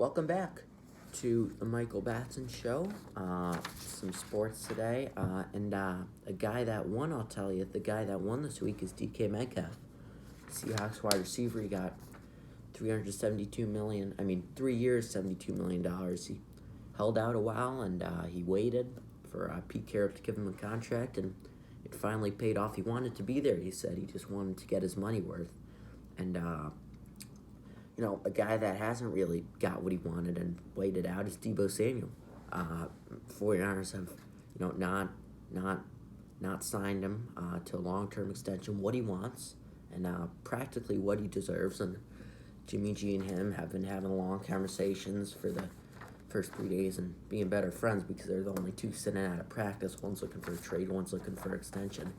Welcome back to the Michael Batson Show. Some sports today, and a guy that won, I'll tell you, the guy that won this week is DK Metcalf. Seahawks wide receiver. He got $372 million. 3 years, $72 million. He held out a while, and he waited for Pete Carroll to give him a contract, and it finally paid off. He wanted to be there. He said he just wanted to get his money worth, and a guy that hasn't really got what he wanted and waited out is Deebo Samuel. 49ers have, not signed him to a long-term extension. What he wants and practically what he deserves. And Jimmy G and him have been having long conversations for the first 3 days and being better friends because they're the only two sitting out of practice. One's looking for a trade, one's looking for an extension.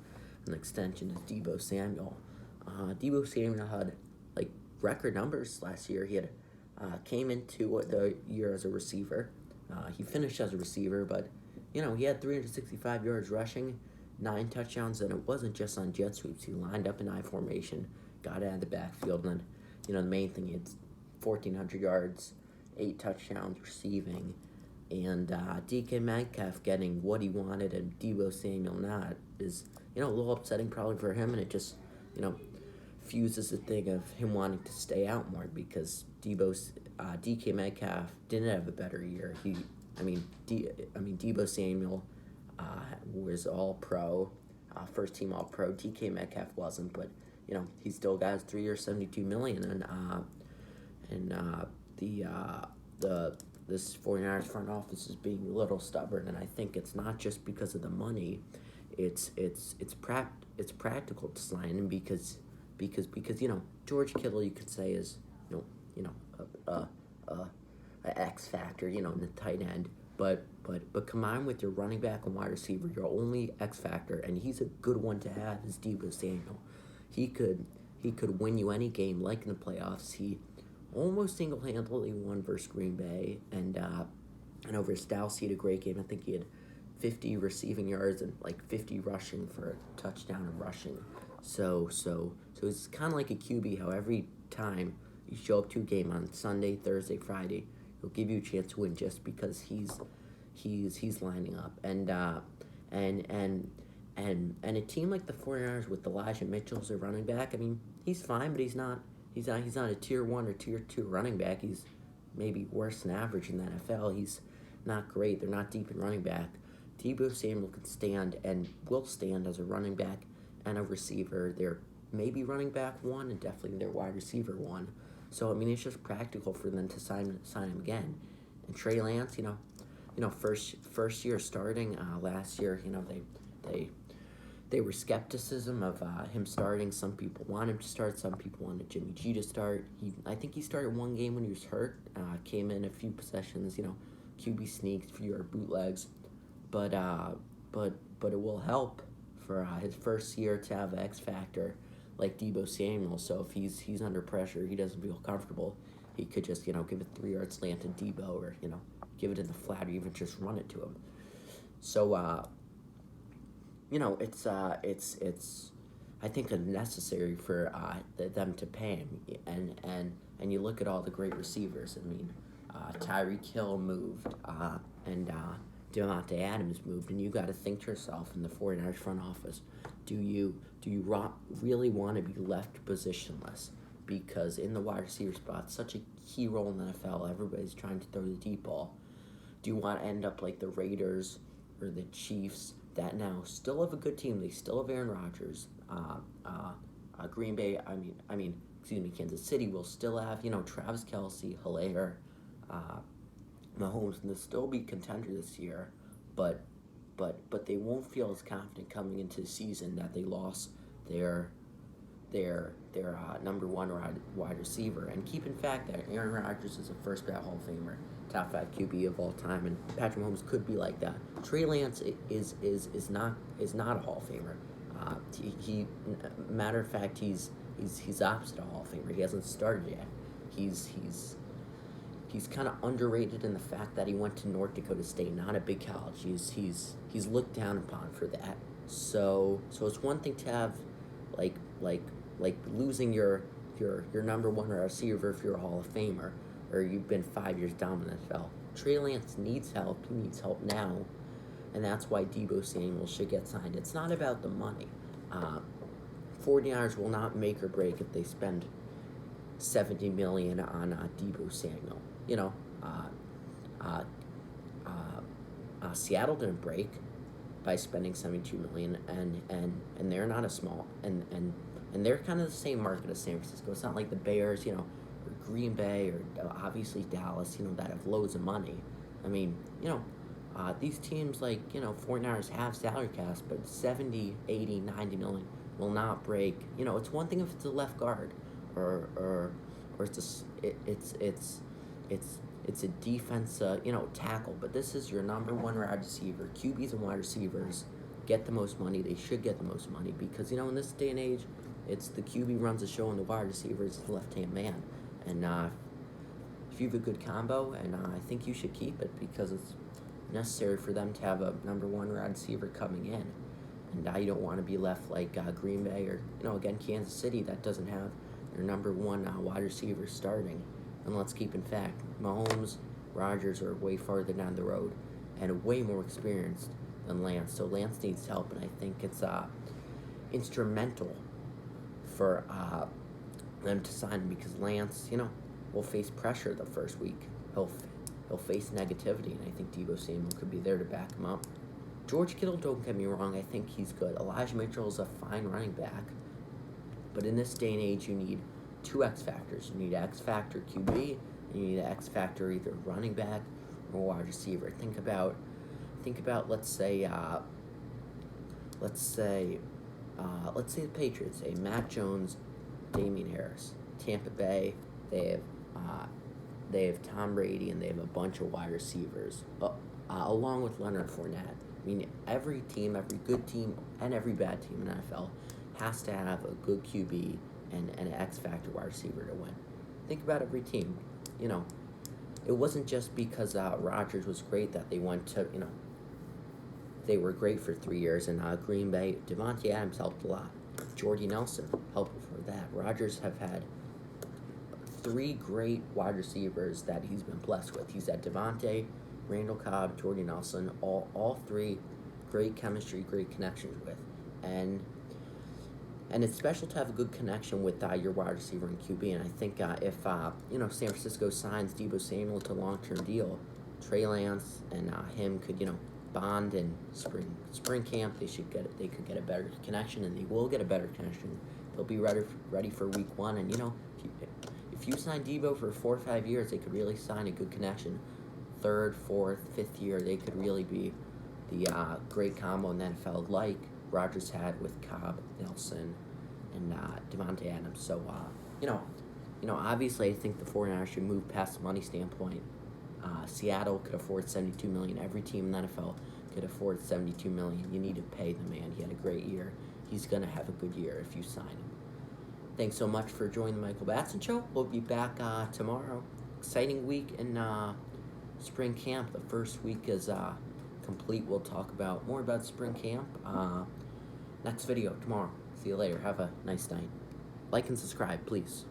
And the extension is Deebo Samuel. Deebo Samuel had record numbers last year. He had came into the year as a receiver. He finished as a receiver, but he had 365 yards rushing, 9 touchdowns, and it wasn't just on jet sweeps. He lined up in I formation, got out of the backfield, and then the main thing, he had 1,400 yards, 8 touchdowns receiving, and DK Metcalf getting what he wanted and Deebo Samuel not is a little upsetting probably for him, and it just fuses the thing of him wanting to stay out more because DK Metcalf didn't have a better year. Deebo Samuel was all pro, first team all pro. DK Metcalf wasn't, but he still got his 3 years, $72 million, and this 49ers front office is being a little stubborn, and I think it's not just because of the money. It's practical to sign him because George Kittle, you could say, is a X factor, in the tight end, but combined with your running back and wide receiver, your only X factor, and he's a good one to have, is Deebo Samuel. He could win you any game, like in the playoffs. He almost single-handedly won versus Green Bay, and over Dallas, he had a great game. I think he had 50 receiving yards and 50 rushing for a touchdown and rushing. So it's kind of like a QB, how every time you show up to a game on Sunday, Thursday, Friday, he'll give you a chance to win just because he's lining up. And a team like the 49ers with Elijah Mitchell as a running back, he's fine, but he's not a tier 1 or tier 2 running back. He's maybe worse than average in the NFL. He's not great. They're not deep in running back. Deebo Samuel can stand and will stand as a running back and a receiver. They're maybe running back 1 and definitely their wide receiver 1. So it's just practical for them to sign him again. And Trey Lance, first year starting last year, they were skepticism of him starting. Some people want him to start. Some people wanted Jimmy G to start. I think he started one game when he was hurt. Came in a few possessions. QB sneaks, few bootlegs, but it will help for his first year to have X factor like Deebo Samuel. So if he's under pressure, he doesn't feel comfortable, he could just give a 3-yard slant to Debo, or give it in the flat, or even just run it to him. So it's I think necessary for them to pay him, and you look at all the great receivers. Tyreek Hill moved, and Devontae Adams moved, and you got to think to yourself in the 49ers front office, do you really want to be left positionless? Because in the wide receiver spot, such a key role in the NFL, everybody's trying to throw the deep ball. Do you want to end up like the Raiders or the Chiefs that now still have a good team? They still have Aaron Rodgers. Green Bay, Kansas City will still have, Travis Kelce, Hilaire, Mahomes, and they'll still be contender this year, but they won't feel as confident coming into the season that they lost their number 1 wide receiver. And keep in fact that Aaron Rodgers is a first ballot Hall of Famer, top 5 QB of all time, and Patrick Mahomes could be like that. Trey Lance is not a Hall of Famer. He matter of fact, he's opposite a Hall of Famer. He hasn't started yet. He's kind of underrated in the fact that he went to North Dakota State, not a big college. He's looked down upon for that. So it's one thing to have like losing your number 1 receiver if you're a Hall of Famer, or you've been 5 years down in the NFL. Trey Lance needs help. He needs help now, and that's why Deebo Samuel should get signed. It's not about the money. 49ers will not make or break if they spend $70 million on Deebo Samuel. You know, Seattle didn't break by spending $72 million, and they're not a small and they're kind of the same market as San Francisco. It's not like the Bears, or Green Bay, or obviously Dallas, that have loads of money. I mean, these teams like 49ers have salary caps, but 70, 80, 90 million will not break. It's one thing if it's a left guard, or it's a defense, tackle. But this is your number one wide receiver. QBs and wide receivers get the most money. They should get the most money because in this day and age, it's the QB runs the show and the wide receiver is the left-hand man. And if you have a good combo, and I think you should keep it because it's necessary for them to have a number one wide receiver coming in. And you don't want to be left like Green Bay or, again, Kansas City that doesn't have their number one wide receiver starting. And let's keep in fact, Mahomes, Rodgers are way farther down the road and way more experienced than Lance. So Lance needs help, and I think it's instrumental for them to sign him because Lance, will face pressure the first week. He'll face negativity, and I think Deebo Samuel could be there to back him up. George Kittle, don't get me wrong, I think he's good. Elijah Mitchell is a fine running back, but in this day and age, you need two X factors. You need X factor QB, and you need an X factor either running back or wide receiver. Think about let's say the Patriots, Matt Jones, Damian Harris. Tampa Bay, they have Tom Brady, and they have a bunch of wide receivers, along with Leonard Fournette. I mean, every team, every good team, and every bad team in the NFL has to have a good QB and an X factor wide receiver to win. Think about every team. It wasn't just because Rodgers was great that they went to, they were great for 3 years. And Green Bay, Devontae Adams helped a lot. Jordy Nelson helped for that. Rodgers have had 3 great wide receivers that he's been blessed with. He's had Devontae, Randall Cobb, Jordy Nelson, all 3 great chemistry, great connections with. And it's special to have a good connection with your wide receiver and QB. And I think if San Francisco signs Deebo Samuel to a long-term deal, Trey Lance and him could bond in spring camp. They could get a better connection, and they will get a better connection. They'll be ready for week 1. And if you sign Deebo for 4 or 5 years, they could really sign a good connection. 3rd, 4th, 5th year, they could really be the great combo in the NFL, like Rodgers had with Cobb, Nelson, and Devontae Adams. So obviously, I think the 49ers should move past the money standpoint. Seattle could afford $72 million. Every team in the NFL could afford $72 million. You need to pay the man. He had a great year. He's gonna have a good year if you sign him. Thanks so much for joining the Michael Batson Show. We'll be back tomorrow. Exciting week in spring camp. The first week is complete. We'll talk more about spring camp next video tomorrow. See you later. Have a nice night. Like and subscribe, please.